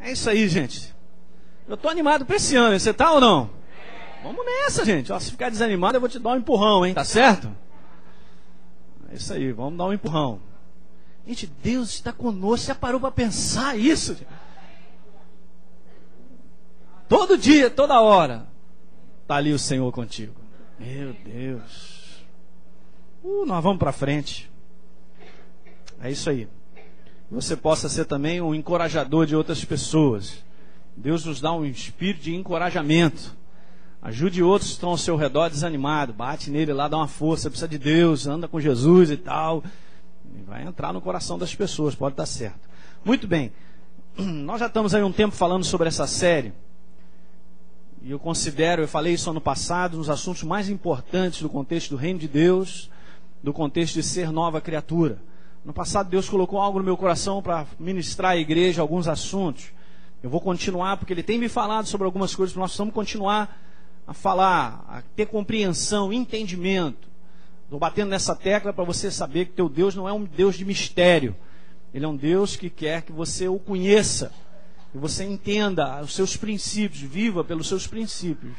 É isso aí, gente. Eu tô animado pra esse ano. Você tá ou não? Vamos nessa, gente. Ó, se ficar desanimado, eu vou te dar um empurrão, hein? Tá certo? É isso aí, vamos dar um empurrão. Gente, Deus está conosco. Já parou para pensar isso? Todo dia, toda hora, está ali o Senhor contigo. Meu Deus. Nós vamos para frente. É isso aí. Você possa ser também um encorajador de outras pessoas. Deus nos dá um espírito de encorajamento. Ajude outros que estão ao seu redor desanimados. Bate nele lá, dá uma força. Precisa de Deus, anda com Jesus e tal. E vai entrar no coração das pessoas, pode estar certo. Muito bem. Nós já estamos aí um tempo falando sobre essa série. E eu falei isso ano passado, nos assuntos mais importantes do contexto do reino de Deus, do contexto de ser nova criatura. No passado Deus colocou algo no meu coração para ministrar à igreja alguns assuntos. Eu vou continuar, porque Ele tem me falado sobre algumas coisas, nós precisamos continuar a falar, a ter compreensão, entendimento. Estou batendo nessa tecla para você saber que teu Deus não é um Deus de mistério. Ele é um Deus que quer que você o conheça, que você entenda os seus princípios, viva pelos seus princípios.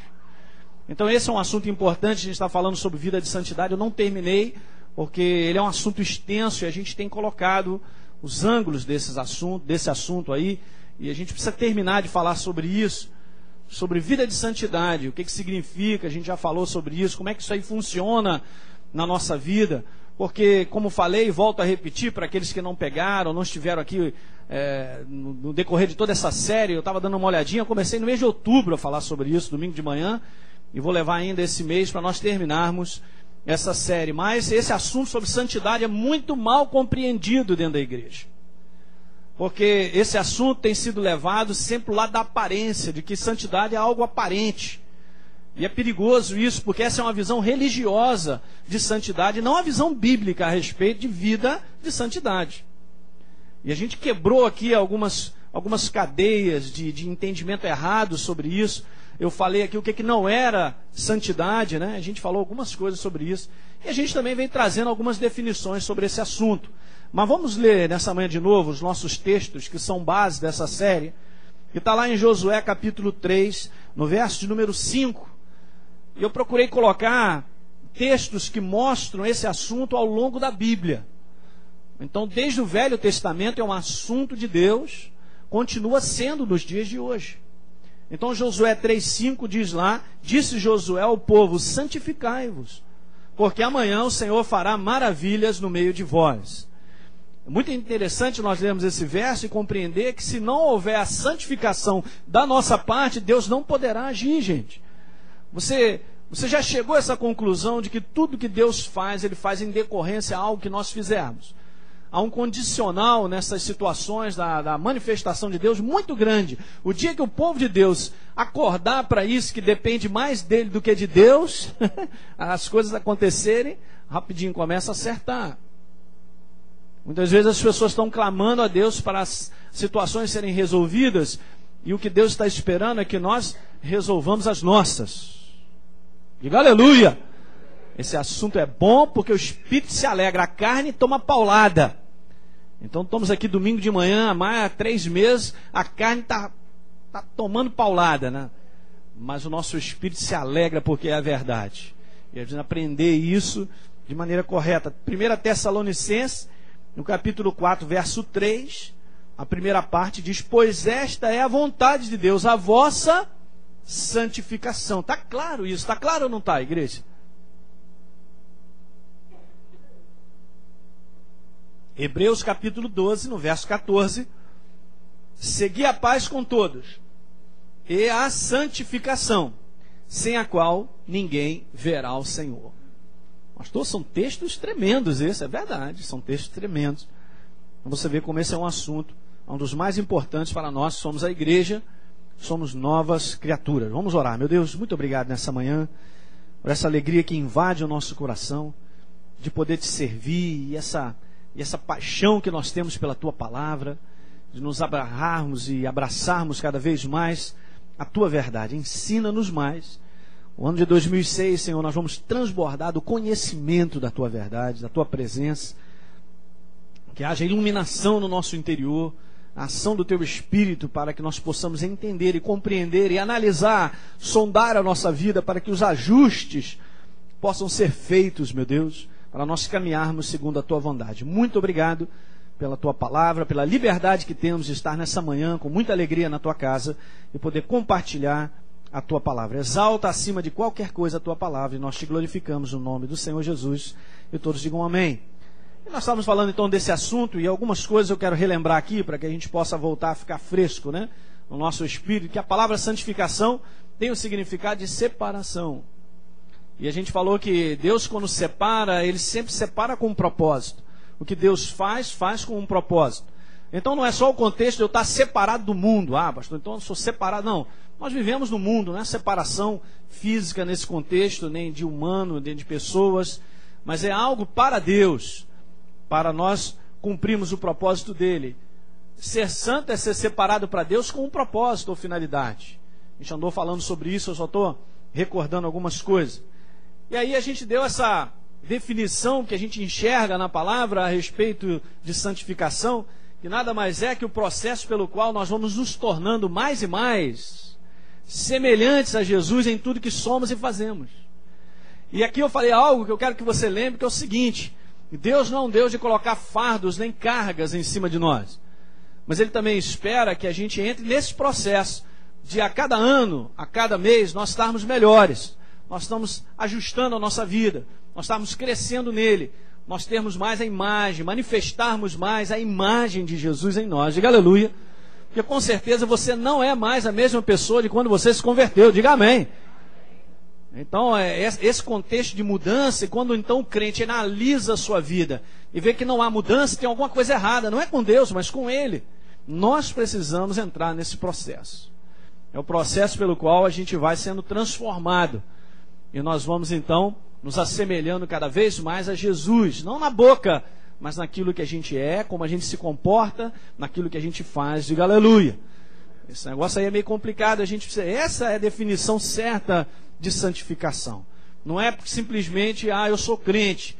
Então esse é um assunto importante. A gente está falando sobre vida de santidade. Eu não terminei, porque ele é um assunto extenso e a gente tem colocado os ângulos desse assunto aí, e a gente precisa terminar de falar sobre isso, sobre vida de santidade, o que significa. A gente já falou sobre isso, como é que isso aí funciona na nossa vida, porque, como falei, volto a repetir para aqueles que não pegaram, não estiveram aqui no decorrer de toda essa série. Eu estava dando uma olhadinha, eu comecei no mês de outubro a falar sobre isso, domingo de manhã, e vou levar ainda esse mês para nós terminarmos essa série. Mas esse assunto sobre santidade é muito mal compreendido dentro da igreja, porque esse assunto tem sido levado sempre para o lado da aparência, de que santidade é algo aparente. E é perigoso isso, porque essa é uma visão religiosa de santidade, não a visão bíblica a respeito de vida de santidade. E a gente quebrou aqui algumas cadeias de entendimento errado sobre isso. Eu falei aqui o que não era santidade, né? A gente falou algumas coisas sobre isso. E a gente também vem trazendo algumas definições sobre esse assunto. Mas vamos ler nessa manhã de novo os nossos textos, que são base dessa série, que está lá em Josué capítulo 3, no verso de número 5. E eu procurei colocar textos que mostram esse assunto ao longo da Bíblia. Então, desde o Velho Testamento é um assunto de Deus, continua sendo nos dias de hoje. Então, Josué 3,5 diz lá: disse Josué ao povo, santificai-vos, porque amanhã o Senhor fará maravilhas no meio de vós. É muito interessante nós lermos esse verso e compreender que se não houver a santificação da nossa parte, Deus não poderá agir, gente. Você já chegou a essa conclusão de que tudo que Deus faz, Ele faz em decorrência a algo que nós fizermos? Há um condicional nessas situações da manifestação de Deus muito grande. O dia que o povo de Deus acordar para isso, que depende mais dele do que de Deus, as coisas acontecerem, rapidinho começa a acertar. Muitas vezes as pessoas estão clamando a Deus para as situações serem resolvidas, e o que Deus está esperando é que nós resolvamos as nossas. Diga aleluia! Esse assunto é bom porque o espírito se alegra, a carne toma paulada. Então estamos aqui domingo de manhã, há mais de 3 meses, a carne está tomando paulada, né? Mas o nosso espírito se alegra porque é a verdade. E a gente aprender isso de maneira correta. 1 Tessalonicenses, no capítulo 4, verso 3, a primeira parte diz: pois esta é a vontade de Deus, a vossa santificação. Está claro isso? Está claro ou não está, igreja? Hebreus capítulo 12, no verso 14: segui a paz com todos e a santificação, sem a qual ninguém verá o Senhor. Pastor, são textos tremendos, esse é verdade, são textos tremendos. Você vê como esse é um assunto, um dos mais importantes para nós. Somos a igreja, somos novas criaturas. Vamos orar. Meu Deus, muito obrigado nessa manhã, por essa alegria que invade o nosso coração, de poder te servir, e essa paixão que nós temos pela tua palavra, de nos agarrarmos e abraçarmos cada vez mais a tua verdade. Ensina-nos mais. O ano de 2006, Senhor, nós vamos transbordar do conhecimento da tua verdade, da tua presença, que haja iluminação no nosso interior, a ação do Teu Espírito para que nós possamos entender e compreender e analisar, sondar a nossa vida para que os ajustes possam ser feitos, meu Deus, para nós caminharmos segundo a Tua vontade. Muito obrigado pela Tua palavra, pela liberdade que temos de estar nessa manhã com muita alegria na Tua casa e poder compartilhar a Tua palavra. Exalta acima de qualquer coisa a Tua palavra e nós Te glorificamos no nome do Senhor Jesus e todos digam amém. E nós estávamos falando então desse assunto e algumas coisas eu quero relembrar aqui para que a gente possa voltar a ficar fresco, né, no nosso espírito, que a palavra santificação tem o significado de separação. E a gente falou que Deus, quando separa, Ele sempre separa com um propósito. O que Deus faz com um propósito. Então não é só o contexto de eu estar separado do mundo. Ah, pastor, então eu sou separado. Não, nós vivemos no mundo, não é separação física nesse contexto, nem de humano, nem de pessoas, mas é algo para Deus, para nós cumprirmos o propósito dele. Ser santo é ser separado para Deus com um propósito ou finalidade. A gente andou falando sobre isso, eu só estou recordando algumas coisas. E aí a gente deu essa definição que a gente enxerga na palavra a respeito de santificação, que nada mais é que o processo pelo qual nós vamos nos tornando mais e mais semelhantes a Jesus em tudo que somos e fazemos. E aqui eu falei algo que eu quero que você lembre, que é o seguinte: Deus não é um Deus de colocar fardos nem cargas em cima de nós. Mas Ele também espera que a gente entre nesse processo de a cada ano, a cada mês, nós estarmos melhores. Nós estamos ajustando a nossa vida. Nós estamos crescendo nele. Nós termos mais a imagem, manifestarmos mais a imagem de Jesus em nós. Diga aleluia. Porque com certeza você não é mais a mesma pessoa de quando você se converteu. Diga amém. Então, esse contexto de mudança, e quando então o crente analisa a sua vida e vê que não há mudança, tem alguma coisa errada, não é com Deus, mas com Ele. Nós precisamos entrar nesse processo. É o processo pelo qual a gente vai sendo transformado. E nós vamos então nos assemelhando cada vez mais a Jesus, não na boca, mas naquilo que a gente é, como a gente se comporta, naquilo que a gente faz. Diga aleluia. Esse negócio aí é meio complicado, essa é a definição certa de santificação. Não é simplesmente, eu sou crente,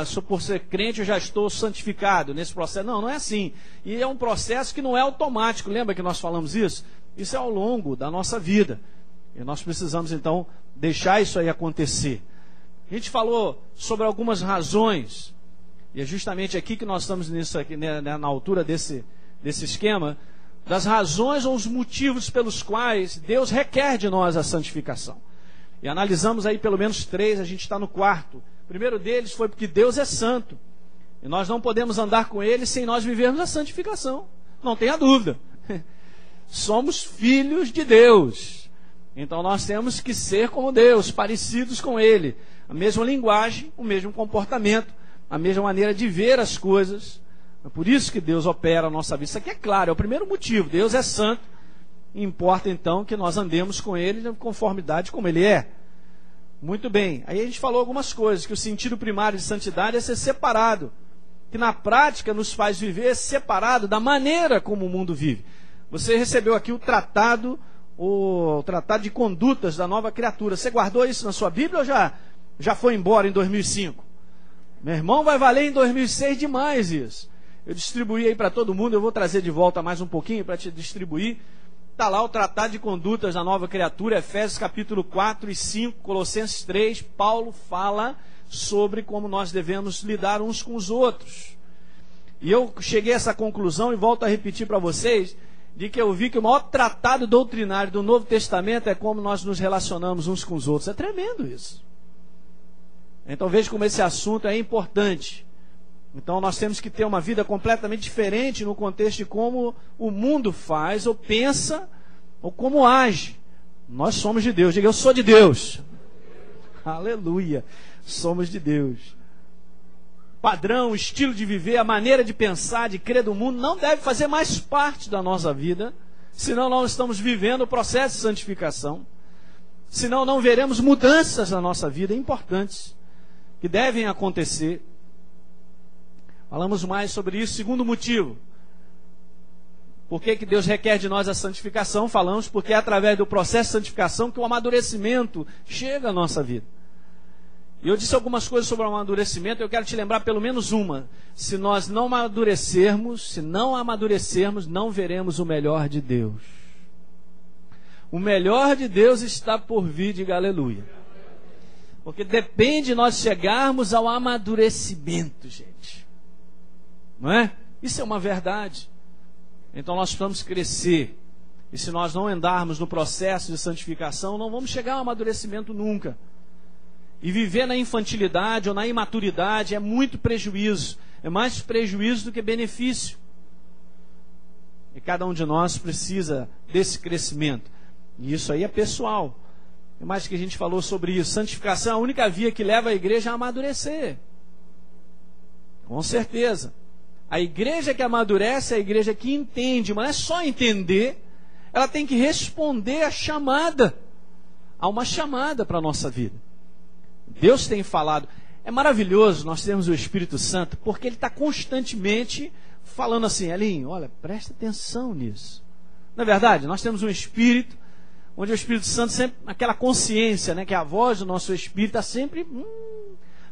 só por ser crente eu já estou santificado nesse processo. Não, não é assim. E é um processo que não é automático. Lembra que nós falamos isso? Isso é ao longo da nossa vida. E nós precisamos então deixar isso aí acontecer. A gente falou sobre algumas razões, e é justamente aqui que nós estamos nisso aqui, né, na altura desse esquema, das razões ou os motivos pelos quais Deus requer de nós a santificação. E analisamos aí pelo menos 3, a gente está no 4. O primeiro deles foi porque Deus é santo. E nós não podemos andar com Ele sem nós vivermos a santificação. Não tenha dúvida. Somos filhos de Deus. Então nós temos que ser como Deus, parecidos com Ele. A mesma linguagem, o mesmo comportamento, a mesma maneira de ver as coisas. É por isso que Deus opera a nossa vida. Isso aqui é claro, é o primeiro motivo. Deus é santo. Importa então que nós andemos com Ele em conformidade como Ele é. Muito bem, aí a gente falou algumas coisas, que o sentido primário de santidade é ser separado, que na prática nos faz viver separado da maneira como o mundo vive. Você recebeu aqui o tratado de condutas da nova criatura. Você guardou isso na sua Bíblia ou já foi embora em 2005? Meu irmão, vai valer em 2006 demais isso. Eu distribuí aí para todo mundo, eu vou trazer de volta mais um pouquinho para te distribuir. Está lá o Tratado de Condutas da Nova Criatura, Efésios capítulo 4 e 5, Colossenses 3, Paulo fala sobre como nós devemos lidar uns com os outros. E eu cheguei a essa conclusão e volto a repetir para vocês, de que eu vi que o maior tratado doutrinário do Novo Testamento é como nós nos relacionamos uns com os outros. É tremendo isso. Então veja como esse assunto é importante. Então nós temos que ter uma vida completamente diferente no contexto de como o mundo faz, ou pensa, ou como age. Nós somos de Deus. Diga, eu sou de Deus. Aleluia. Somos de Deus. Padrão, estilo de viver, a maneira de pensar, de crer do mundo, não deve fazer mais parte da nossa vida, senão nós estamos vivendo o processo de santificação. Senão não veremos mudanças na nossa vida importantes, que devem acontecer. Falamos mais sobre isso. Segundo motivo, por que Deus requer de nós a santificação? Falamos porque é através do processo de santificação que o amadurecimento chega à nossa vida. E eu disse algumas coisas sobre o amadurecimento, eu quero te lembrar pelo menos uma. Se nós não amadurecermos, não veremos o melhor de Deus. O melhor de Deus está por vir, diga aleluia. Porque depende de nós chegarmos ao amadurecimento, gente. Não é? Isso é uma verdade. Então nós precisamos crescer. E se nós não andarmos no processo de santificação, não vamos chegar ao amadurecimento nunca. E viver na infantilidade ou na imaturidade é muito prejuízo. É mais prejuízo do que benefício. E cada um de nós precisa desse crescimento. E isso aí é pessoal. É mais que a gente falou sobre isso. Santificação é a única via que leva a igreja a amadurecer. Com certeza. A igreja que amadurece é a igreja que entende. Mas não é só entender. Ela tem que responder à chamada. Há uma chamada para a nossa vida. Deus tem falado. É maravilhoso nós termos o Espírito Santo, porque Ele está constantemente falando assim, Elinho, olha, presta atenção nisso. Não é verdade? Nós temos um Espírito, onde o Espírito Santo sempre, aquela consciência, né, que é a voz do nosso Espírito, está sempre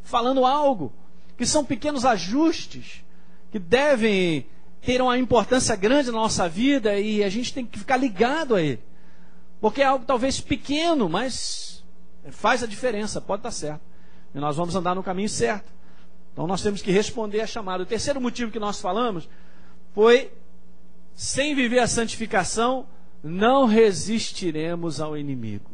falando algo, que são pequenos ajustes, que devem ter uma importância grande na nossa vida, e a gente tem que ficar ligado a Ele. Porque é algo talvez pequeno, mas faz a diferença, pode estar certo. E nós vamos andar no caminho certo. Então nós temos que responder à chamada. O terceiro motivo que nós falamos foi: sem viver a santificação, não resistiremos ao inimigo.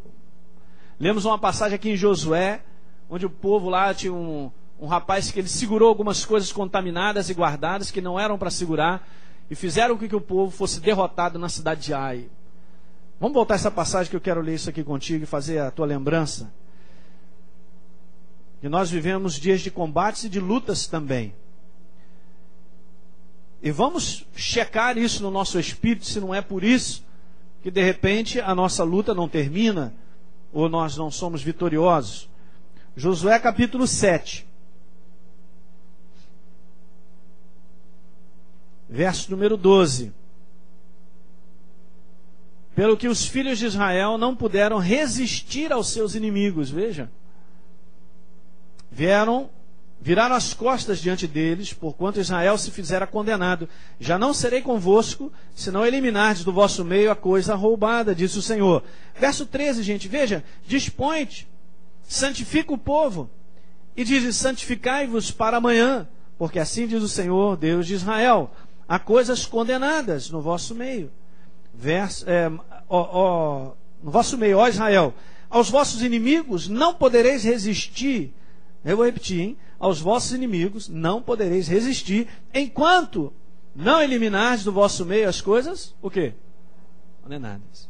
Lemos uma passagem aqui em Josué, onde o povo lá tinha um rapaz que ele segurou algumas coisas contaminadas e guardadas que não eram para segurar, e fizeram com que o povo fosse derrotado na cidade de Ai. Vamos voltar a essa passagem que eu quero ler isso aqui contigo e fazer a tua lembrança. Que nós vivemos dias de combates e de lutas também. E vamos checar isso no nosso espírito, se não é por isso que de repente a nossa luta não termina, ou nós não somos vitoriosos. Josué capítulo 7. Verso número 12. Pelo que os filhos de Israel não puderam resistir aos seus inimigos, veja. Viraram as costas diante deles, porquanto Israel se fizera condenado. Já não serei convosco, se não eliminardes do vosso meio a coisa roubada, disse o Senhor. Verso 13, gente, veja. Dispõe-te, santifica o povo, e diz: santificai-vos para amanhã, porque assim diz o Senhor, Deus de Israel: há coisas condenadas no vosso meio. No vosso meio, ó Israel, aos vossos inimigos não podereis resistir. Eu vou repetir, hein? Aos vossos inimigos não podereis resistir, enquanto não eliminardes do vosso meio as coisas, o quê? Condenadas.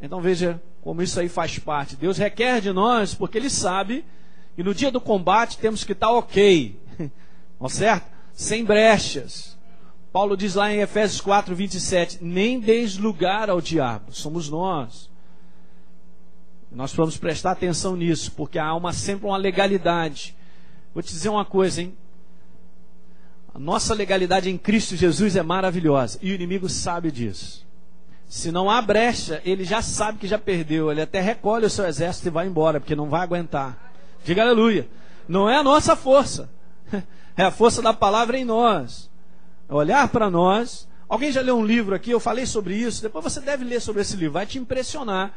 Então veja como isso aí faz parte. Deus requer de nós, porque Ele sabe que no dia do combate temos que estar ok, não é certo? Sem brechas. Paulo diz lá em Efésios 4, 27, nem deis lugar ao diabo, somos nós. Nós vamos prestar atenção nisso, porque há sempre uma legalidade. Vou te dizer uma coisa, hein? A nossa legalidade em Cristo Jesus é maravilhosa, e o inimigo sabe disso. Se não há brecha, ele já sabe que já perdeu, ele até recolhe o seu exército e vai embora, porque não vai aguentar. Diga aleluia. Não é a nossa força, é a força da palavra em nós. Olhar para nós. Alguém já leu um livro aqui? Eu falei sobre isso. Depois você deve ler sobre esse livro, vai te impressionar,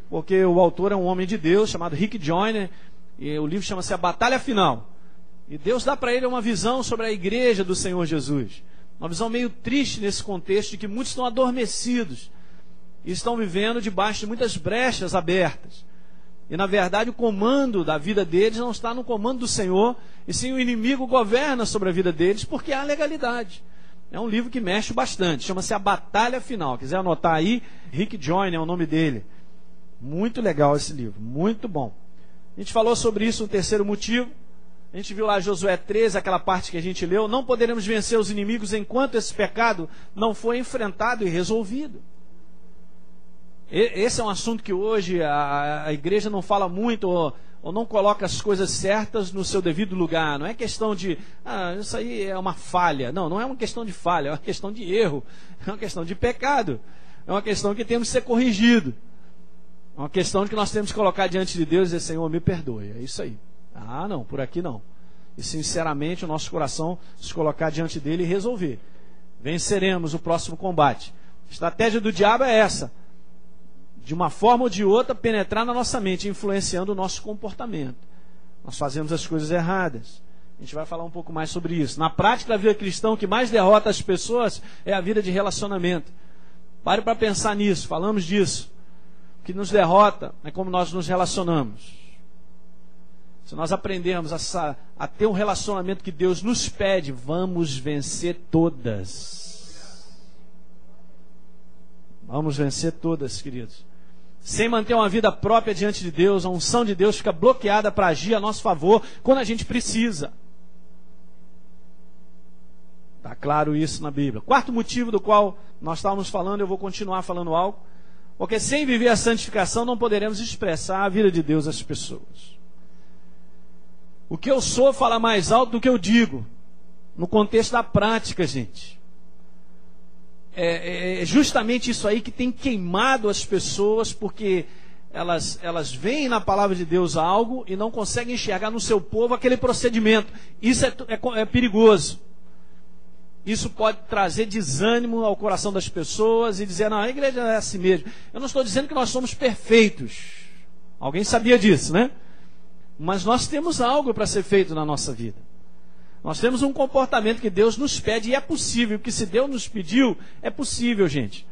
porque o autor é um homem de Deus chamado Rick Joyner, e o livro chama-se A Batalha Final. E Deus dá para ele uma visão sobre a igreja do Senhor Jesus, uma visão meio triste nesse contexto de que muitos estão adormecidos e estão vivendo debaixo de muitas brechas abertas. E na verdade o comando da vida deles não está no comando do Senhor, e sim o inimigo governa sobre a vida deles, porque há legalidade. É um livro que mexe bastante, chama-se A Batalha Final. Quiser anotar aí, Rick Joyner é o nome dele. Muito legal esse livro, muito bom. A gente falou sobre isso no terceiro motivo. A gente viu lá Josué 13, aquela parte que a gente leu. Não poderemos vencer os inimigos enquanto esse pecado não for enfrentado e resolvido. Esse é um assunto que hoje a igreja não fala muito, ou não coloca as coisas certas no seu devido lugar. Não é questão de, isso aí é uma falha. Não, não é uma questão de falha, é uma questão de erro. É uma questão de pecado. É uma questão que temos que ser corrigido. É uma questão de que nós temos que colocar diante de Deus e dizer: Senhor, me perdoe. É isso aí. Ah, não, por aqui não. E sinceramente o nosso coração se colocar diante dele e resolver. Venceremos o próximo combate. A estratégia do diabo é essa: de uma forma ou de outra penetrar na nossa mente, influenciando o nosso comportamento. Nós fazemos as coisas erradas. A gente vai falar um pouco mais sobre isso. Na prática, a vida cristã, o que mais derrota as pessoas é a vida de relacionamento. Pare para pensar nisso, falamos disso. O que nos derrota é como nós nos relacionamos. Se nós aprendermos a ter um relacionamento que Deus nos pede, vamos vencer todas. Vamos vencer todas, queridos. Sem manter uma vida própria diante de Deus, a unção de Deus fica bloqueada para agir a nosso favor quando a gente precisa. Está claro isso na Bíblia. Quarto motivo do qual nós estávamos falando, eu vou continuar falando algo, porque sem viver a santificação não poderemos expressar a vida de Deus às pessoas. O que eu sou fala mais alto do que eu digo, no contexto da prática, gente. É justamente isso aí que tem queimado as pessoas, porque elas veem na palavra de Deus algo e não conseguem enxergar no seu povo aquele procedimento. Isso é perigoso. Isso pode trazer desânimo ao coração das pessoas e dizer, não, a igreja é assim mesmo. Eu não estou dizendo que nós somos perfeitos. Alguém sabia disso, né? Mas nós temos algo para ser feito na nossa vida. Nós temos um comportamento que Deus nos pede e é possível, porque se Deus nos pediu, é possível, gente.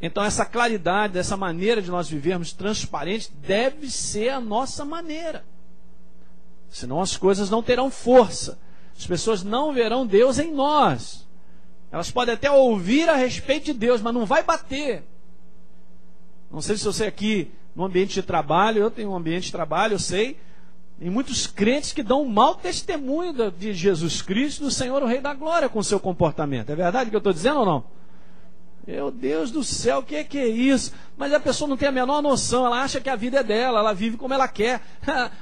Então essa claridade, essa maneira de nós vivermos transparente, deve ser a nossa maneira. Senão as coisas não terão força. As pessoas não verão Deus em nós. Elas podem até ouvir a respeito de Deus, mas não vai bater. Não sei se você aqui no ambiente de trabalho, eu tenho um ambiente de trabalho, eu sei, tem muitos crentes que dão um mau testemunho de Jesus Cristo, do Senhor, o Rei da Glória, com o seu comportamento. É verdade o que eu estou dizendo ou não? Meu Deus do céu, o que é isso? Mas a pessoa não tem a menor noção, ela acha que a vida é dela, ela vive como ela quer.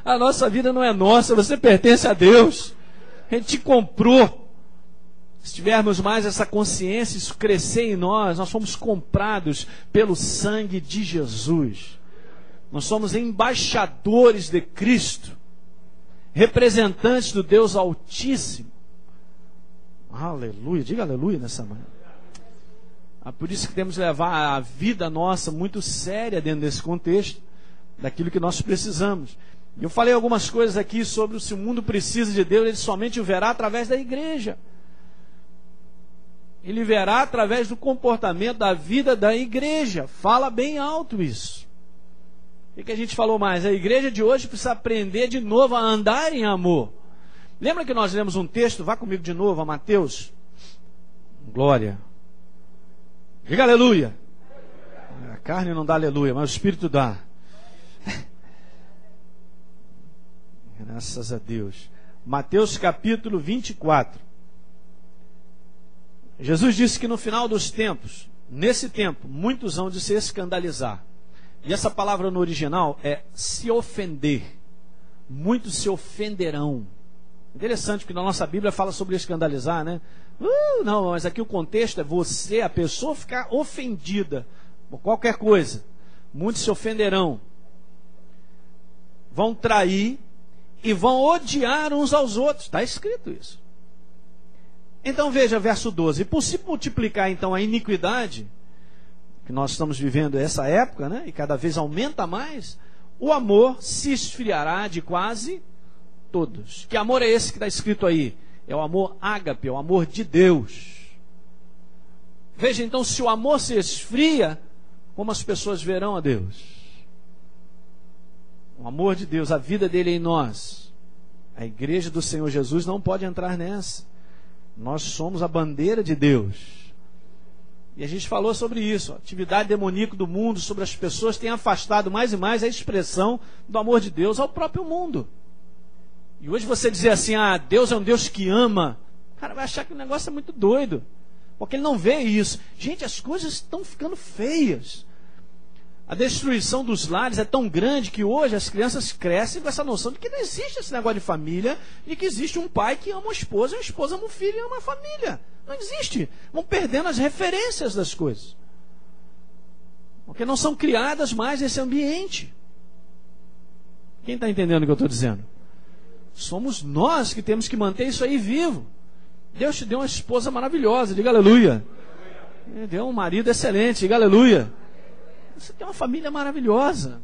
A nossa vida não é nossa, você pertence a Deus. A gente te comprou. Se tivermos mais essa consciência, isso crescer em nós, nós fomos comprados pelo sangue de Jesus. Nós somos embaixadores de Cristo, representantes do Deus Altíssimo. Aleluia, diga aleluia nessa manhã. Por isso que temos que levar a vida nossa muito séria dentro desse contexto, daquilo que nós precisamos. Eu falei algumas coisas aqui sobre se o mundo precisa de Deus, ele somente o verá através da igreja. Ele verá através do comportamento da vida da igreja. Fala bem alto isso. O que a gente falou mais? A igreja de hoje precisa aprender de novo a andar em amor. Lembra que nós lemos um texto? Vá comigo de novo a Mateus. Glória. Diga aleluia. A carne não dá aleluia, mas o Espírito dá. Graças a Deus. Mateus capítulo 24. Jesus disse que no final dos tempos, nesse tempo, muitos hão de se escandalizar. E essa palavra no original é se ofender. Muitos se ofenderão. Interessante, porque na nossa Bíblia fala sobre escandalizar, né? Não, mas aqui o contexto é você, a pessoa, ficar ofendida por qualquer coisa. Muitos se ofenderão. Vão trair e vão odiar uns aos outros. Está escrito isso. Então veja, verso 12. E por se multiplicar então a iniquidade, que nós estamos vivendo essa época, né? E cada vez aumenta mais, o amor se esfriará de quase todos. Que amor é esse que está escrito aí? É o amor ágape, é o amor de Deus. Veja então, se o amor se esfria, como as pessoas verão a Deus? O amor de Deus, a vida dele em nós. A igreja do Senhor Jesus não pode entrar nessa. Nós somos a bandeira de Deus. E a gente falou sobre isso. A atividade demoníaca do mundo sobre as pessoas tem afastado mais e mais a expressão do amor de Deus ao próprio mundo. E hoje você dizer assim, Deus é um Deus que ama, o cara vai achar que o negócio é muito doido, porque ele não vê isso. Gente, as coisas estão ficando feias. A destruição dos lares é tão grande que hoje as crianças crescem com essa noção de que não existe esse negócio de família, e que existe um pai que ama uma esposa ama um filho e ama a família. Não existe. Vão perdendo as referências das coisas, porque não são criadas mais nesse ambiente. Quem está entendendo o que eu estou dizendo? Somos nós que temos que manter isso aí vivo. Deus te deu uma esposa maravilhosa, diga aleluia. Ele deu um marido excelente, diga aleluia. Você tem uma família maravilhosa.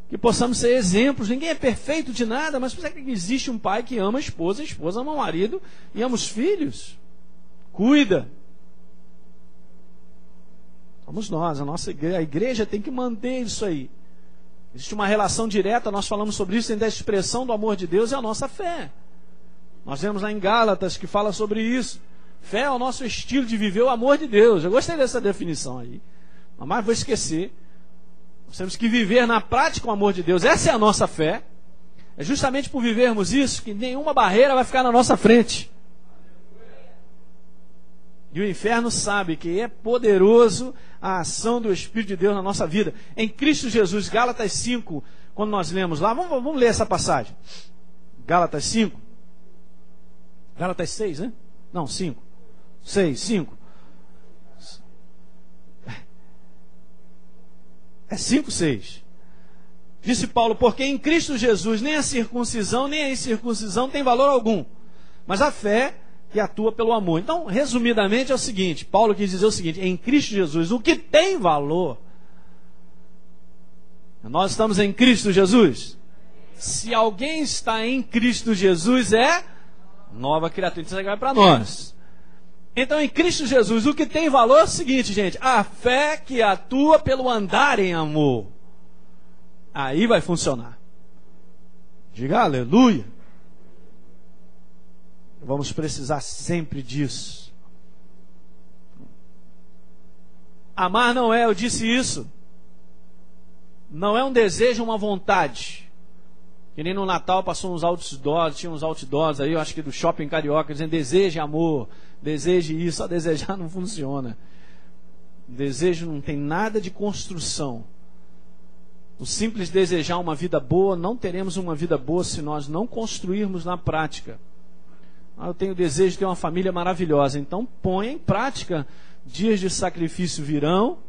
Que possamos ser exemplos. Ninguém é perfeito de nada, mas será que existe um pai que ama a esposa ama o marido e ama os filhos? Cuida. Somos nós, a igreja tem que manter isso aí. Existe uma relação direta, nós falamos sobre isso, entre a expressão do amor de Deus e a nossa fé. Nós vemos lá em Gálatas que fala sobre isso. Fé é o nosso estilo de viver o amor de Deus. Eu gostei dessa definição aí. Mas vou esquecer. Nós temos que viver na prática o amor de Deus. Essa é a nossa fé. É justamente por vivermos isso que nenhuma barreira vai ficar na nossa frente. E o inferno sabe que é poderoso a ação do Espírito de Deus na nossa vida. Em Cristo Jesus, Gálatas 5, quando nós lemos lá, vamos ler essa passagem. Gálatas 5. Gálatas 6, né? Não, 5. 6, 5. É 5, 6. Disse Paulo, porque em Cristo Jesus nem a circuncisão nem a incircuncisão tem valor algum, mas a fé que atua pelo amor. Então, resumidamente é o seguinte, Paulo quis dizer o seguinte, em Cristo Jesus, o que tem valor, nós estamos em Cristo Jesus. Se alguém está em Cristo Jesus, é nova criatura. Isso vai para nós. Então, em Cristo Jesus, o que tem valor é o seguinte, gente, a fé que atua pelo andar em amor. Aí vai funcionar. Diga aleluia. Vamos precisar sempre disso. Amar não é, eu disse isso, não é um desejo, uma vontade. Que nem no Natal passou uns outdoors, tinha uns outdoors aí, eu acho que do Shopping Carioca, dizendo deseje amor, deseje isso. Só desejar não funciona. Desejo não tem nada de construção. O simples desejar uma vida boa, não teremos uma vida boa se nós não construirmos na prática. Eu tenho desejo de ter uma família maravilhosa, então ponha em prática. Dias de sacrifício virão,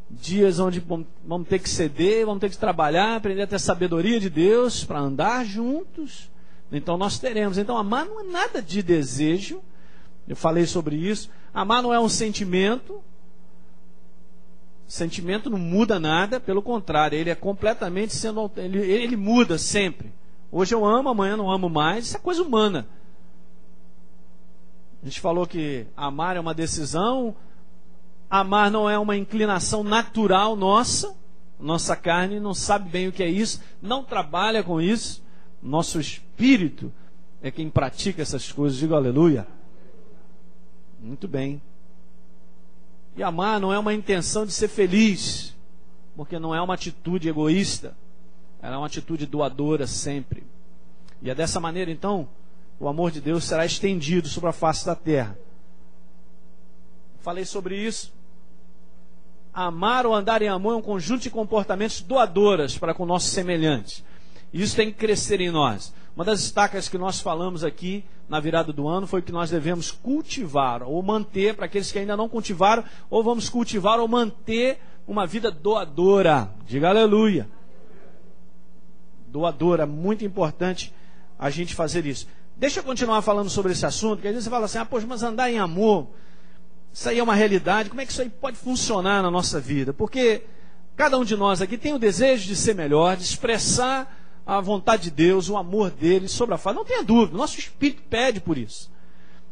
dias onde vamos ter que ceder, vamos ter que trabalhar, aprender a ter sabedoria de Deus para andar juntos. Então nós teremos. Então amar não é nada de desejo. Eu falei sobre isso. Amar não é um sentimento. Sentimento não muda nada, pelo contrário, ele é completamente sendo, ele muda sempre. Hoje eu amo, amanhã não amo mais. Isso é coisa humana. A gente falou que amar é uma decisão. Amar não é uma inclinação natural nossa. Nossa carne não sabe bem o que é isso, não trabalha com isso. Nosso espírito é quem pratica essas coisas. Diga aleluia. Muito bem. E amar não é uma intenção de ser feliz, porque não é uma atitude egoísta. Ela é uma atitude doadora sempre. E é dessa maneira, então, o amor de Deus será estendido sobre a face da terra. Falei sobre isso. Amar ou andar em amor é um conjunto de comportamentos doadoras para com nossos semelhantes. E isso tem que crescer em nós. Uma das estacas que nós falamos aqui na virada do ano foi que nós devemos cultivar ou manter, para aqueles que ainda não cultivaram, ou vamos cultivar ou manter uma vida doadora. Diga aleluia. Doadora, muito importante a gente fazer isso. Deixa eu continuar falando sobre esse assunto, porque às vezes você fala assim, poxa, mas andar em amor, isso aí é uma realidade, como é que isso aí pode funcionar na nossa vida? Porque cada um de nós aqui tem o desejo de ser melhor, de expressar a vontade de Deus, o amor dele sobre a face. Não tenha dúvida, nosso espírito pede por isso.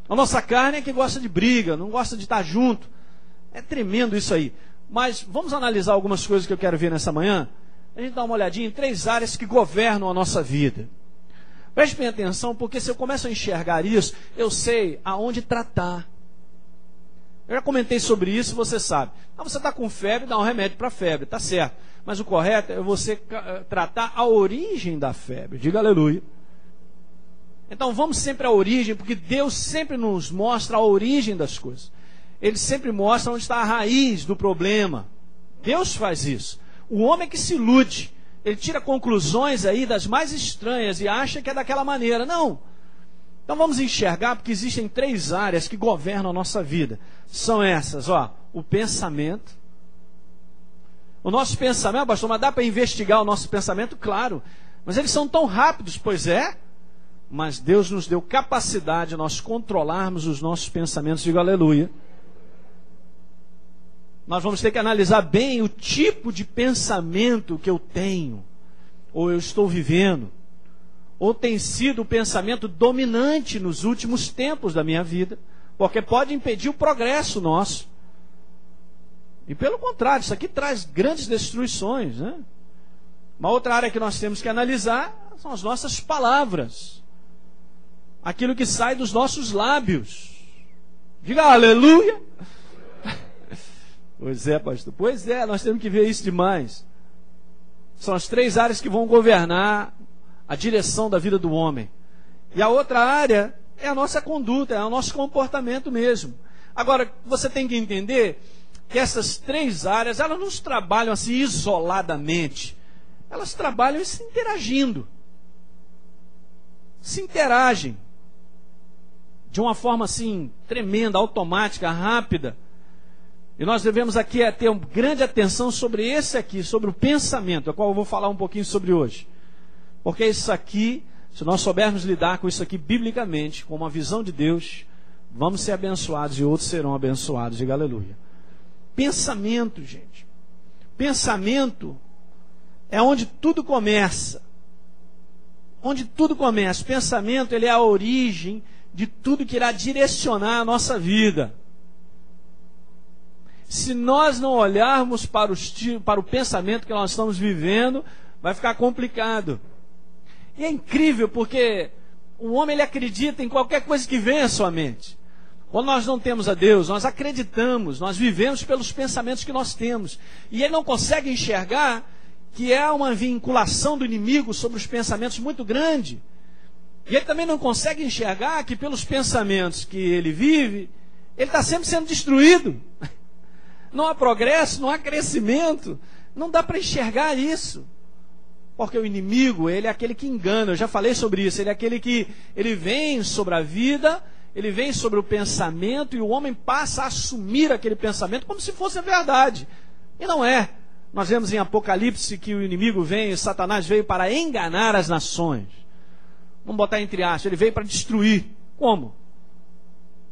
A nossa carne é que gosta de briga, não gosta de estar junto. É tremendo isso aí. Mas vamos analisar algumas coisas que eu quero ver nessa manhã. A gente dá uma olhadinha em 3 áreas que governam a nossa vida. Preste bem atenção, porque se eu começo a enxergar isso, eu sei aonde tratar. Eu já comentei sobre isso, você sabe. Você está com febre, dá um remédio para a febre, está certo. Mas o correto é você tratar a origem da febre. Diga aleluia. Então vamos sempre à origem, porque Deus sempre nos mostra a origem das coisas. Ele sempre mostra onde está a raiz do problema. Deus faz isso. O homem é que se ilude. Ele tira conclusões aí das mais estranhas e acha que é daquela maneira. Não. Então vamos enxergar, porque existem 3 áreas que governam a nossa vida. São essas, o pensamento. O nosso pensamento, pastor, mas dá para investigar o nosso pensamento? Claro. Mas eles são tão rápidos, pois é. Mas Deus nos deu capacidade de nós controlarmos os nossos pensamentos. Digo aleluia. Nós vamos ter que analisar bem o tipo de pensamento que eu tenho, ou eu estou vivendo, ou tem sido o pensamento dominante nos últimos tempos da minha vida, porque pode impedir o progresso nosso. E pelo contrário, isso aqui traz grandes destruições, né? Uma outra área que nós temos que analisar são as nossas palavras. Aquilo que sai dos nossos lábios. Diga aleluia! Pois é, pastor. Pois é, nós temos que ver isso demais. São as 3 áreas que vão governar a direção da vida do homem. E a outra área é a nossa conduta, é o nosso comportamento mesmo. Agora, você tem que entender que essas 3 áreas, elas não trabalham assim isoladamente. Elas trabalham se interagindo. Se interagem. De uma forma assim, tremenda, automática, rápida. E nós devemos aqui ter uma grande atenção sobre esse aqui, sobre o pensamento, a qual eu vou falar um pouquinho sobre hoje. Porque isso aqui, se nós soubermos lidar com isso aqui biblicamente, com uma visão de Deus, vamos ser abençoados e outros serão abençoados. Diga aleluia. Pensamento, gente. Pensamento é onde tudo começa. Onde tudo começa. O pensamento, ele é a origem de tudo que irá direcionar a nossa vida. Se nós não olharmos para o pensamento que nós estamos vivendo, vai ficar complicado. E é incrível porque o homem ele acredita em qualquer coisa que vem à sua mente. Quando nós não temos a Deus, nós acreditamos, nós vivemos pelos pensamentos que nós temos. E ele não consegue enxergar que é uma vinculação do inimigo sobre os pensamentos muito grande. E ele também não consegue enxergar que pelos pensamentos que ele vive, ele está sempre sendo destruído. Não há progresso, não há crescimento. Não dá para enxergar isso. Porque o inimigo, ele é aquele que engana. Eu já falei sobre isso. Ele é aquele que ele vem sobre a vida, ele vem sobre o pensamento e o homem passa a assumir aquele pensamento como se fosse a verdade. E não é. Nós vemos em Apocalipse que o inimigo vem, Satanás veio para enganar as nações. Vamos botar entre aspas, ele veio para destruir. Como?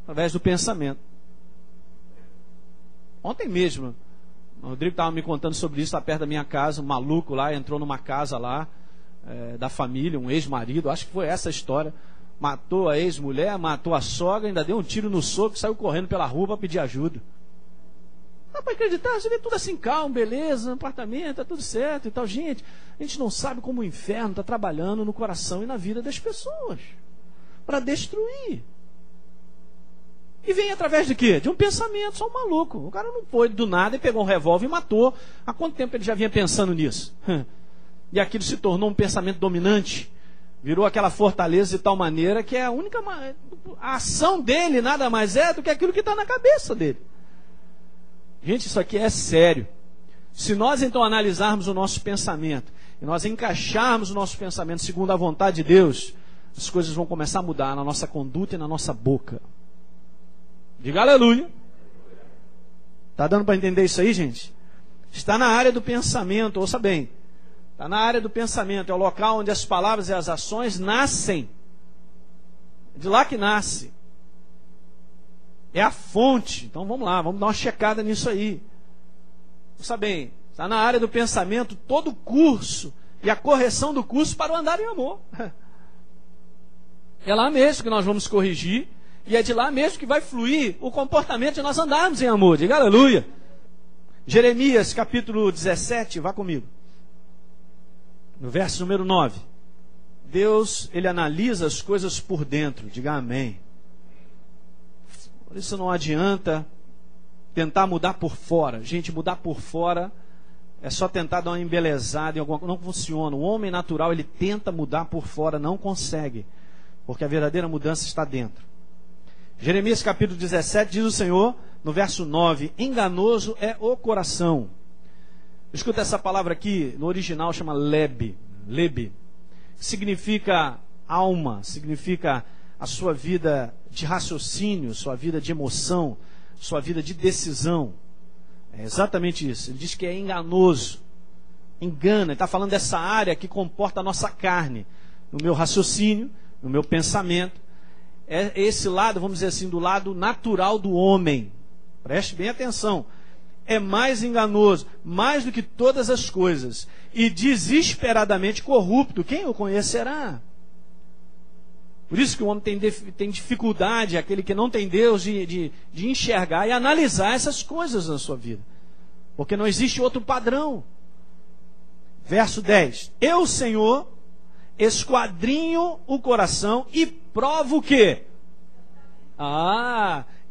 Através do pensamento. Ontem mesmo, o Rodrigo estava me contando sobre isso, está perto da minha casa, um maluco lá, entrou numa casa lá, da família, um ex-marido, acho que foi essa a história, matou a ex-mulher, matou a sogra, ainda deu um tiro no soco e saiu correndo pela rua para pedir ajuda. Dá para acreditar, você vê tudo assim calmo, beleza, no apartamento, está tudo certo e tal. Gente, a gente não sabe como o inferno está trabalhando no coração e na vida das pessoas, para destruir. E vem através de quê? De um pensamento, só um maluco. O cara não foi do nada e pegou um revólver e matou. Há quanto tempo ele já vinha pensando nisso? E aquilo se tornou um pensamento dominante. Virou aquela fortaleza de tal maneira que é a única... A ação dele nada mais é do que aquilo que está na cabeça dele. Gente, isso aqui é sério. Se nós então analisarmos o nosso pensamento, e nós encaixarmos o nosso pensamento segundo a vontade de Deus, as coisas vão começar a mudar na nossa conduta e na nossa boca. Diga aleluia. Está dando para entender isso aí, gente? Está na área do pensamento, ouça bem. Está na área do pensamento, é o local onde as palavras e as ações nascem. É de lá que nasce. É a fonte. Então vamos lá, vamos dar uma checada nisso aí. Ouça bem, está na área do pensamento todo o curso e a correção do curso para o andar em amor. É lá mesmo que nós vamos corrigir. E é de lá mesmo que vai fluir o comportamento de nós andarmos em amor. Diga aleluia. Jeremias capítulo 17, vá comigo. No verso número 9. Deus, ele analisa as coisas por dentro. Diga amém. Por isso não adianta tentar mudar por fora. Gente, mudar por fora é só tentar dar uma embelezada em alguma coisa. Não funciona. O homem natural, ele tenta mudar por fora, não consegue. Porque a verdadeira mudança está dentro. Jeremias capítulo 17 diz o Senhor, no verso 9, enganoso é o coração. Escuta essa palavra aqui, no original chama lebe, significa alma, significa a sua vida de raciocínio, sua vida de emoção, sua vida de decisão. É exatamente isso, ele diz que é enganoso. Engana. Ele está falando dessa área que comporta a nossa carne, no meu raciocínio, no meu pensamento. É esse lado, vamos dizer assim, do lado natural do homem. Preste bem atenção. É mais enganoso, mais do que todas as coisas, e desesperadamente corrupto. Quem o conhecerá? Por isso que o homem tem dificuldade, aquele que não tem Deus, de enxergar e analisar essas coisas na sua vida. Porque não existe outro padrão. Verso 10. Eu, Senhor, esquadrinho o coração e provo o quê?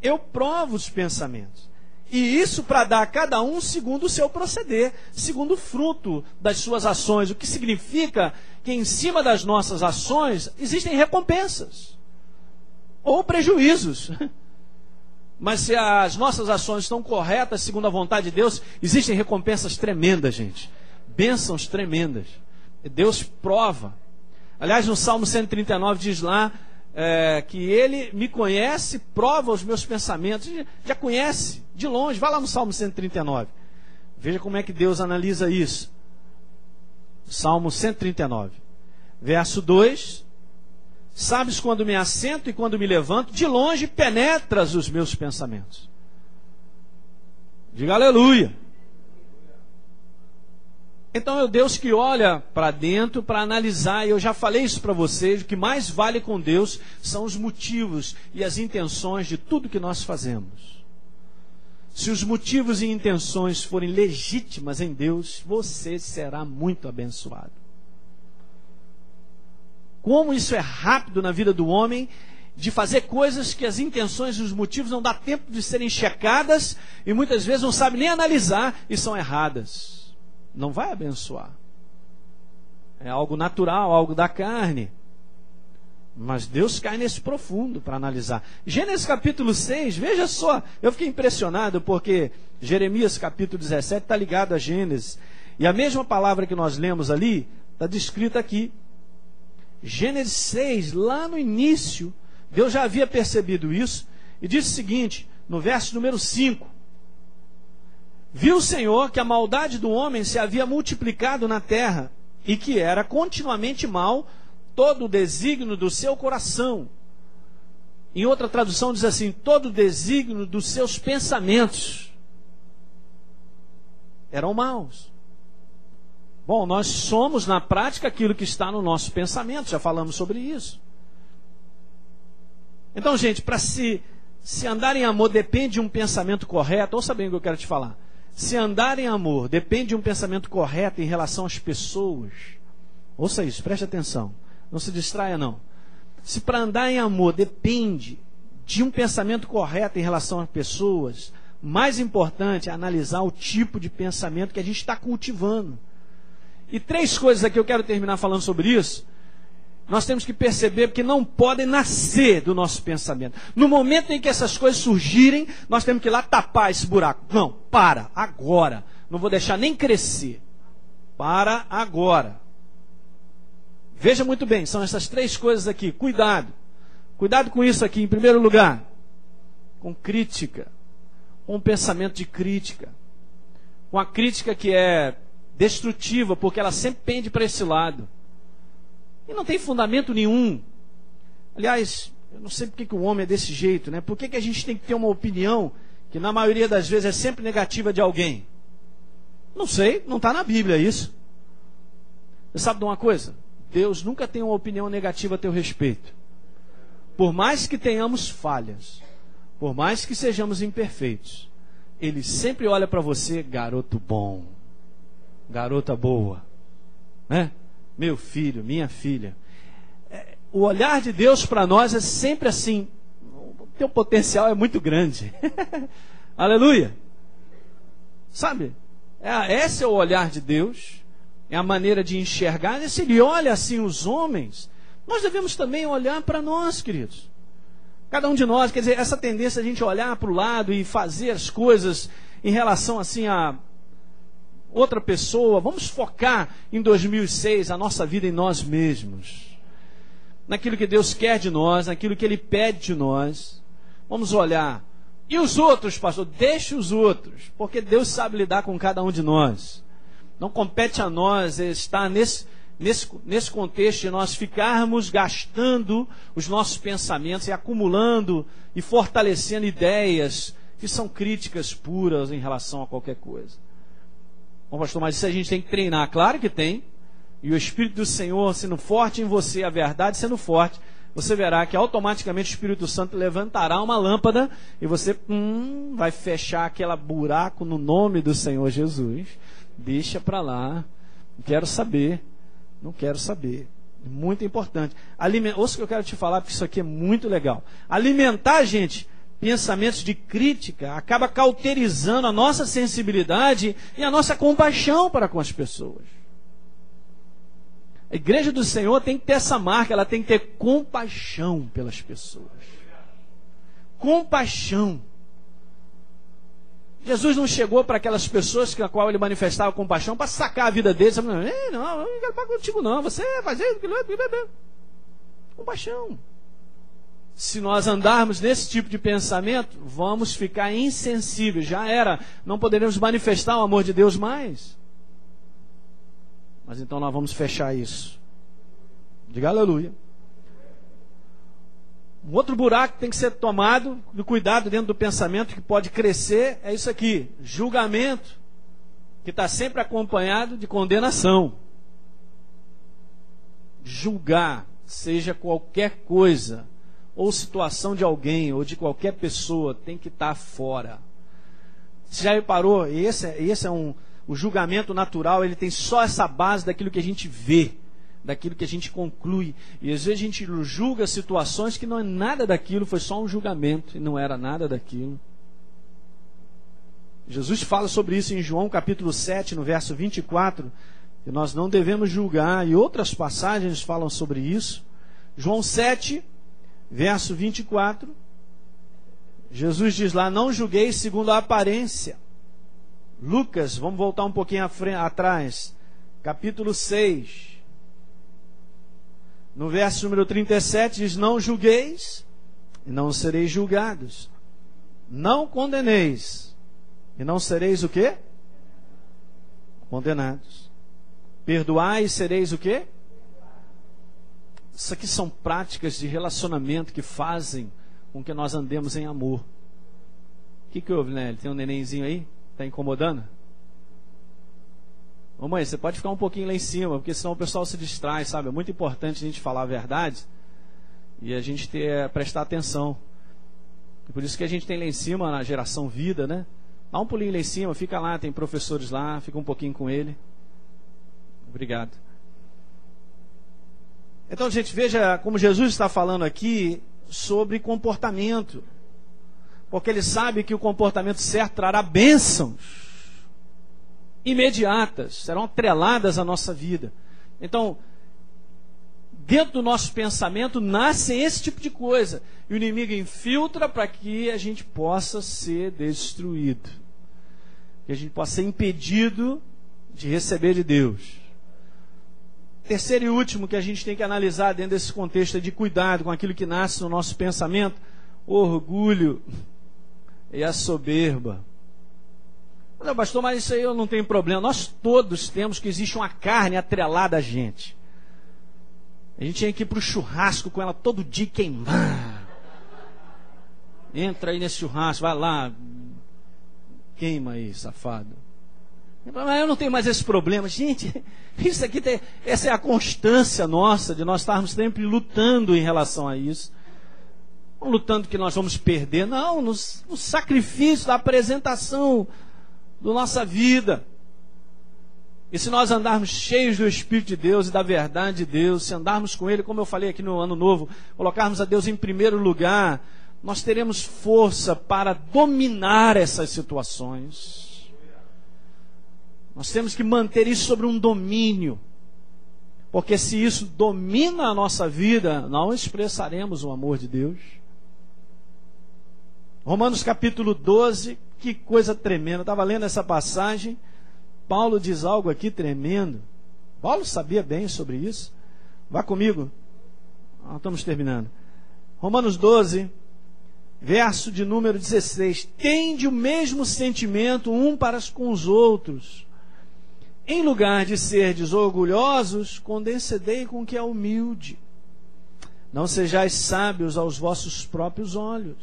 Eu provo os pensamentos. E isso para dar a cada um segundo o seu proceder, segundo o fruto das suas ações. O que significa que em cima das nossas ações existem recompensas ou prejuízos. Mas se as nossas ações estão corretas segundo a vontade de Deus, existem recompensas tremendas, gente. Bênçãos tremendas. Deus prova. Aliás, no Salmo 139 diz lá que Ele me conhece, prova os meus pensamentos. Já conhece, de longe. Vai lá no Salmo 139. Veja como é que Deus analisa isso. Salmo 139. Verso 2. Sabes quando me assento e quando me levanto, de longe penetras os meus pensamentos. Diga aleluia. Então é o Deus que olha para dentro para analisar, e eu já falei isso para vocês, o que mais vale com Deus são os motivos e as intenções de tudo que nós fazemos. Se os motivos e intenções forem legítimas em Deus, você será muito abençoado. Como isso é rápido na vida do homem, de fazer coisas que as intenções e os motivos não dá tempo de serem checadas, e muitas vezes não sabe nem analisar e são erradas. Não vai abençoar. É algo natural, algo da carne. Mas Deus cai nesse profundo para analisar. Gênesis capítulo 6, veja só. Eu fiquei impressionado porque Jeremias capítulo 17 está ligado a Gênesis. E a mesma palavra que nós lemos ali está descrita aqui. Gênesis 6, lá no início, Deus já havia percebido isso. E disse o seguinte, no verso número 5. Viu o Senhor que a maldade do homem se havia multiplicado na terra, e que era continuamente mal todo o desígnio do seu coração. Em outra tradução diz assim, todo o desígnio dos seus pensamentos eram maus. Bom, nós somos na prática aquilo que está no nosso pensamento, já falamos sobre isso. Então, gente, para se andar em amor depende de um pensamento correto. Ouça bem o que eu quero te falar. Se andar em amor depende de um pensamento correto em relação às pessoas. Ouça isso, preste atenção. Não se distraia não. Se para andar em amor depende de um pensamento correto em relação às pessoas, mais importante é analisar o tipo de pensamento que a gente está cultivando. E 3 coisas aqui eu quero terminar falando sobre isso. Nós temos que perceber que não podem nascer do nosso pensamento. No momento em que essas coisas surgirem, nós temos que ir lá tapar esse buraco. Não, para, agora. Não vou deixar nem crescer. Para agora. Veja muito bem, são essas 3 coisas aqui. Cuidado. Cuidado com isso aqui, em primeiro lugar. Com crítica. Com um pensamento de crítica. Com a crítica que é destrutiva, porque ela sempre pende para esse lado. E não tem fundamento nenhum. Aliás, eu não sei porque que o homem é desse jeito, né? Por que a gente tem que ter uma opinião que na maioria das vezes é sempre negativa de alguém? Não sei, não está na Bíblia isso. Você sabe de uma coisa? Deus nunca tem uma opinião negativa a teu respeito. Por mais que tenhamos falhas, por mais que sejamos imperfeitos, Ele sempre olha para você, garoto bom, garota boa, né? Meu filho, minha filha. O olhar de Deus para nós é sempre assim. O teu potencial é muito grande. Aleluia. Sabe? Esse é o olhar de Deus. É a maneira de enxergar. E se Ele olha assim os homens, nós devemos também olhar para nós, queridos. Cada um de nós, quer dizer, essa tendência de a gente olhar para o lado e fazer as coisas em relação assim a outra pessoa. Vamos focar em 2006 a nossa vida em nós mesmos, naquilo que Deus quer de nós, naquilo que Ele pede de nós. Vamos olhar. E os outros, pastor? Deixe os outros, porque Deus sabe lidar com cada um de nós. Não compete a nós estar nesse contexto de nós ficarmos gastando os nossos pensamentos e acumulando e fortalecendo ideias que são críticas puras em relação a qualquer coisa. Bom, pastor, mas isso a gente tem que treinar. Claro que tem. E o Espírito do Senhor sendo forte em você, a verdade sendo forte, você verá que automaticamente o Espírito Santo levantará uma lâmpada e você vai fechar aquele buraco no nome do Senhor Jesus. Deixa para lá. Não quero saber. Não quero saber. Muito importante. Ouça o que eu quero te falar, porque isso aqui é muito legal. Alimentar, gente, pensamentos de crítica acaba cauterizando a nossa sensibilidade e a nossa compaixão para com as pessoas. A igreja do Senhor tem que ter essa marca, ela tem que ter compaixão pelas pessoas. Compaixão. Jesus não chegou para aquelas pessoas com a qual ele manifestava compaixão para sacar a vida deles. Não, eu não quero falar contigo não, você vai fazer... Compaixão. Se nós andarmos nesse tipo de pensamento, vamos ficar insensíveis. Já era, não poderemos manifestar o amor de Deus mais. Mas então nós vamos fechar isso. Diga aleluia. Um outro buraco que tem que ser tomado, de cuidado dentro do pensamento, que pode crescer, é isso aqui. Julgamento, que está sempre acompanhado de condenação. Julgar, seja qualquer coisa, ou situação de alguém, ou de qualquer pessoa, tem que estar fora. Você já reparou? Esse é o julgamento natural, ele tem só essa base daquilo que a gente vê, daquilo que a gente conclui. E às vezes a gente julga situações que não é nada daquilo, foi só um julgamento, e não era nada daquilo. Jesus fala sobre isso em João capítulo 7, no verso 24, que nós não devemos julgar, e outras passagens falam sobre isso. João 7, verso 24, Jesus diz lá, não julgueis segundo a aparência. Lucas, vamos voltar um pouquinho atrás, capítulo 6, no verso número 37, diz, não julgueis e não sereis julgados, não condeneis e não sereis o quê? Condenados. Perdoai e sereis o quê? Isso aqui são práticas de relacionamento que fazem com que nós andemos em amor. O que houve, né? Tem um nenenzinho aí? Está incomodando? Ô mãe, você pode ficar um pouquinho lá em cima, porque senão o pessoal se distrai, sabe? É muito importante a gente falar a verdade e a gente prestar atenção. E por isso que a gente tem lá em cima, na geração vida, né? Dá um pulinho lá em cima, fica lá, tem professores lá, fica um pouquinho com ele. Obrigado. Então, gente, veja como Jesus está falando aqui sobre comportamento. Porque ele sabe que o comportamento certo trará bênçãos imediatas, serão atreladas à nossa vida. Então, dentro do nosso pensamento nasce esse tipo de coisa. E o inimigo infiltra para que a gente possa ser destruído. Que a gente possa ser impedido de receber de Deus. Terceiro e último que a gente tem que analisar dentro desse contexto é de cuidado com aquilo que nasce no nosso pensamento: o orgulho e a soberba. Não, pastor, mas isso aí eu não tenho problema. Nós todos temos que existe uma carne atrelada a gente. A gente tinha que ir para o churrasco com ela todo dia e queimar. Entra aí nesse churrasco, vai lá, queima aí, safado. Mas eu não tenho mais esse problema. Gente, isso aqui essa é a constância nossa, de nós estarmos sempre lutando em relação a isso. Não lutando que nós vamos perder, não, no sacrifício da apresentação da nossa vida. E se nós andarmos cheios do Espírito de Deus e da verdade de Deus, se andarmos com Ele, como eu falei aqui no Ano Novo, colocarmos a Deus em primeiro lugar, nós teremos força para dominar essas situações. Nós temos que manter isso sobre um domínio, porque se isso domina a nossa vida, não expressaremos o amor de Deus. Romanos capítulo 12, que coisa tremenda. Eu estava lendo essa passagem, Paulo diz algo aqui tremendo. Paulo sabia bem sobre isso. Vá comigo. Estamos terminando. Romanos 12, verso de número 16. Tende o mesmo sentimento um para com os outros. Em lugar de serdes orgulhosos, condescendei com o que é humilde. Não sejais sábios aos vossos próprios olhos.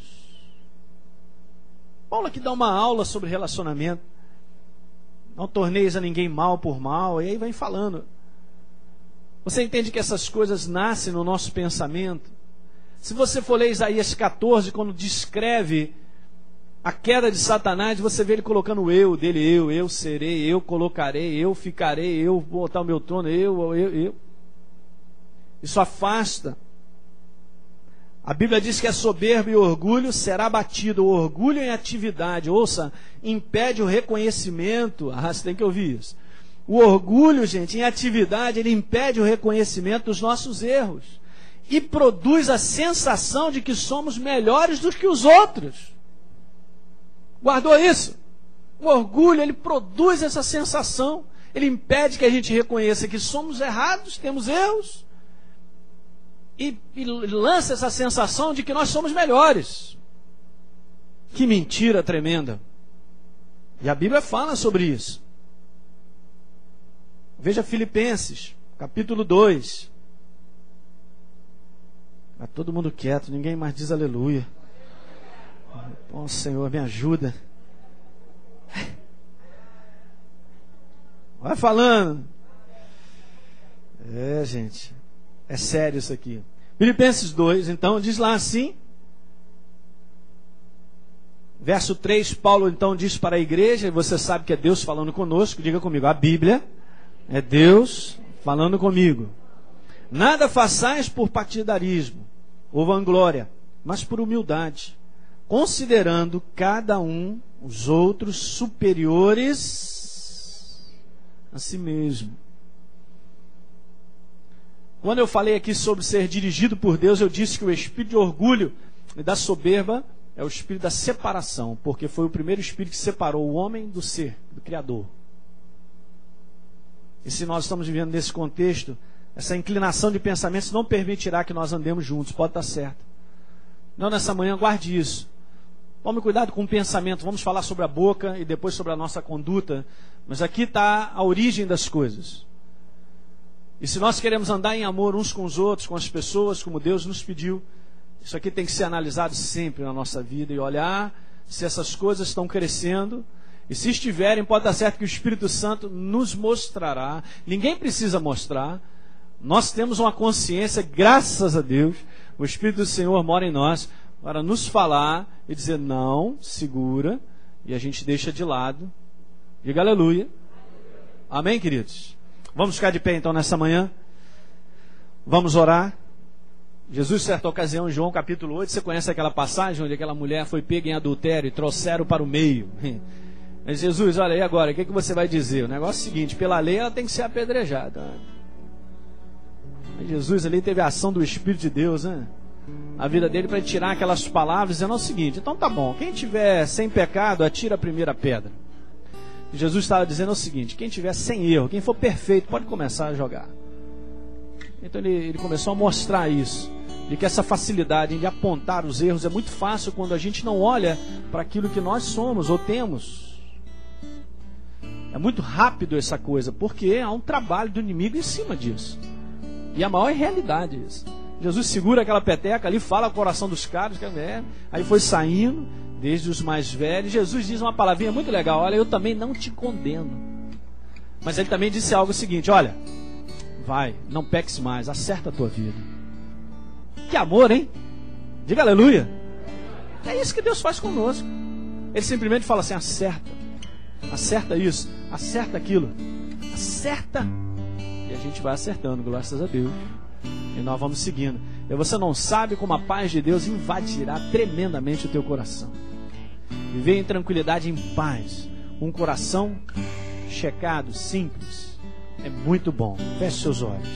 Paulo aqui dá uma aula sobre relacionamento. Não torneis a ninguém mal por mal. E aí vem falando. Você entende que essas coisas nascem no nosso pensamento? Se você for ler Isaías 14, quando descreve a queda de Satanás, você vê ele colocando o eu dele, eu serei, eu colocarei, eu ficarei, eu vou botar o meu trono, eu. Isso afasta. A Bíblia diz que a soberba e o orgulho será batido. O orgulho em atividade, ouça, impede o reconhecimento. Você tem que ouvir isso. O orgulho, gente, em atividade, ele impede o reconhecimento dos nossos erros. E produz a sensação de que somos melhores do que os outros. Guardou isso? O orgulho, ele produz essa sensação. Ele impede que a gente reconheça que somos errados, temos erros. E lança essa sensação de que nós somos melhores. Que mentira tremenda. E a Bíblia fala sobre isso. Veja Filipenses, capítulo 2. Está todo mundo quieto, ninguém mais diz aleluia. Oh, Senhor, me ajuda. Vai falando. Gente, é sério isso aqui. Filipenses 2, então, diz lá assim. Verso 3, Paulo então diz para a igreja, e você sabe que é Deus falando conosco, diga comigo, a Bíblia é Deus falando comigo. Nada façais por partidarismo ou vanglória, mas por humildade, considerando cada um os outros superiores a si mesmo. Quando eu falei aqui sobre ser dirigido por Deus, eu disse que o espírito de orgulho e da soberba é o espírito da separação, porque foi o primeiro espírito que separou o homem do ser, do Criador. E se nós estamos vivendo nesse contexto, essa inclinação de pensamentos não permitirá que nós andemos juntos, pode estar certo. Não, nessa manhã, guarde isso. Tome cuidado com o pensamento. Vamos falar sobre a boca e depois sobre a nossa conduta. Mas aqui está a origem das coisas. E se nós queremos andar em amor uns com os outros, com as pessoas, como Deus nos pediu, isso aqui tem que ser analisado sempre na nossa vida e olhar se essas coisas estão crescendo. E se estiverem, pode dar certo que o Espírito Santo nos mostrará. Ninguém precisa mostrar. Nós temos uma consciência, graças a Deus. O Espírito do Senhor mora em nós para nos falar e dizer não, segura, e a gente deixa de lado. Diga aleluia. Amém, queridos? Vamos ficar de pé então nessa manhã. Vamos orar. Jesus, certa ocasião, em João capítulo 8, você conhece aquela passagem onde aquela mulher foi pega em adultério e trouxeram para o meio. Mas Jesus, olha aí agora, o que você vai dizer? O negócio é o seguinte, pela lei ela tem que ser apedrejada. Mas Jesus ali teve a ação do Espírito de Deus, né? A vida dele para tirar aquelas palavras, dizendo o seguinte, então tá bom, quem tiver sem pecado, atira a primeira pedra. E Jesus estava dizendo o seguinte, quem tiver sem erro, quem for perfeito, pode começar a jogar. Então ele começou a mostrar isso, de que essa facilidade de apontar os erros é muito fácil quando a gente não olha para aquilo que nós somos ou temos. É muito rápido essa coisa, porque há um trabalho do inimigo em cima disso. E a maior realidade é isso. Jesus segura aquela peteca ali, fala o coração dos caras, aí foi saindo, desde os mais velhos. Jesus diz uma palavrinha muito legal, olha, eu também não te condeno. Mas ele também disse algo seguinte, olha, vai, não peques mais, acerta a tua vida. Que amor, hein? Diga aleluia. É isso que Deus faz conosco. Ele simplesmente fala assim, acerta isso, acerta aquilo, acerta. E a gente vai acertando, graças a Deus. E nós vamos seguindo. E você não sabe como a paz de Deus invadirá tremendamente o teu coração. Viver em tranquilidade, em paz, um coração checado, simples, é muito bom. Feche seus olhos.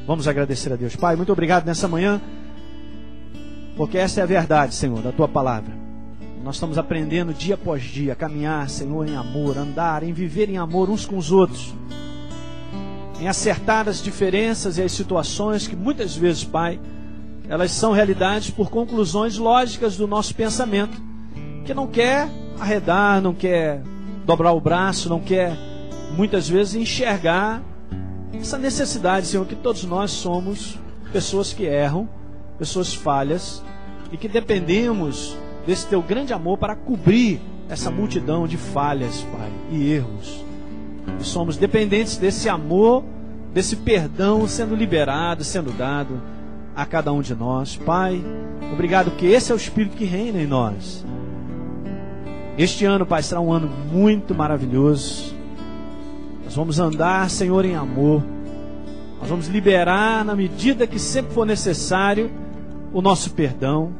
Vamos agradecer a Deus. Pai, muito obrigado nessa manhã, porque essa é a verdade, Senhor, da tua palavra. Nós estamos aprendendo dia após dia a caminhar, Senhor, em amor, andar, em viver em amor uns com os outros, em acertar as diferenças e as situações que muitas vezes, Pai, elas são realidades por conclusões lógicas do nosso pensamento, que não quer arredar, não quer dobrar o braço, não quer muitas vezes enxergar essa necessidade, Senhor, que todos nós somos pessoas que erram, pessoas falhas, e que dependemos desse Teu grande amor para cobrir essa multidão de falhas, Pai, e erros. E somos dependentes desse amor, desse perdão sendo liberado, sendo dado a cada um de nós. Pai, obrigado, porque esse é o Espírito que reina em nós. Este ano, Pai, será um ano muito maravilhoso. Nós vamos andar, Senhor, em amor. Nós vamos liberar, na medida que sempre for necessário, o nosso perdão.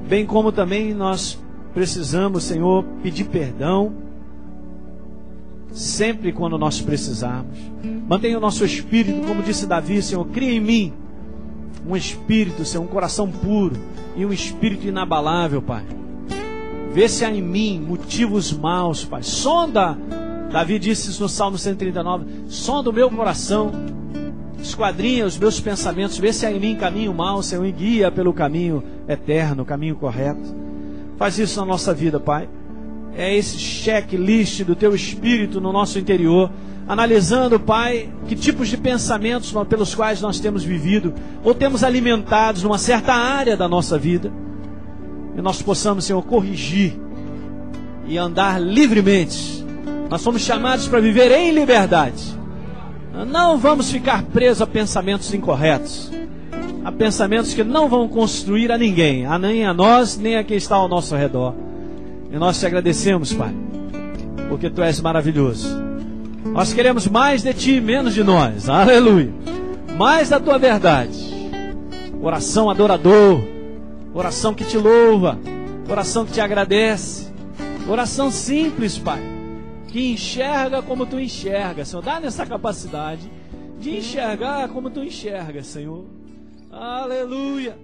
Bem como também nós precisamos, Senhor, pedir perdão sempre quando nós precisarmos. Mantenha o nosso espírito, como disse Davi, Senhor, cria em mim um espírito, Senhor, um coração puro e um espírito inabalável, Pai. Vê se há em mim motivos maus, Pai. Sonda, Davi disse isso no Salmo 139, sonda o meu coração, esquadrinha os meus pensamentos, vê se há em mim caminho mau, Senhor, e guia pelo caminho eterno, o caminho correto. Faz isso na nossa vida, Pai. É esse checklist do Teu Espírito no nosso interior, analisando, Pai, que tipos de pensamentos pelos quais nós temos vivido ou temos alimentados numa certa área da nossa vida, e nós possamos, Senhor, corrigir e andar livremente. Nós somos chamados para viver em liberdade. Não vamos ficar presos a pensamentos incorretos, a pensamentos que não vão construir a ninguém, nem a nós, nem a quem está ao nosso redor. E nós te agradecemos, Pai, porque Tu és maravilhoso. Nós queremos mais de Ti, menos de nós. Aleluia. Mais da Tua verdade. Coração adorador, coração que Te louva, coração que Te agradece, coração simples, Pai, que enxerga como Tu enxergas, Senhor. Dá-nos essa capacidade de enxergar como Tu enxergas, Senhor. Aleluia.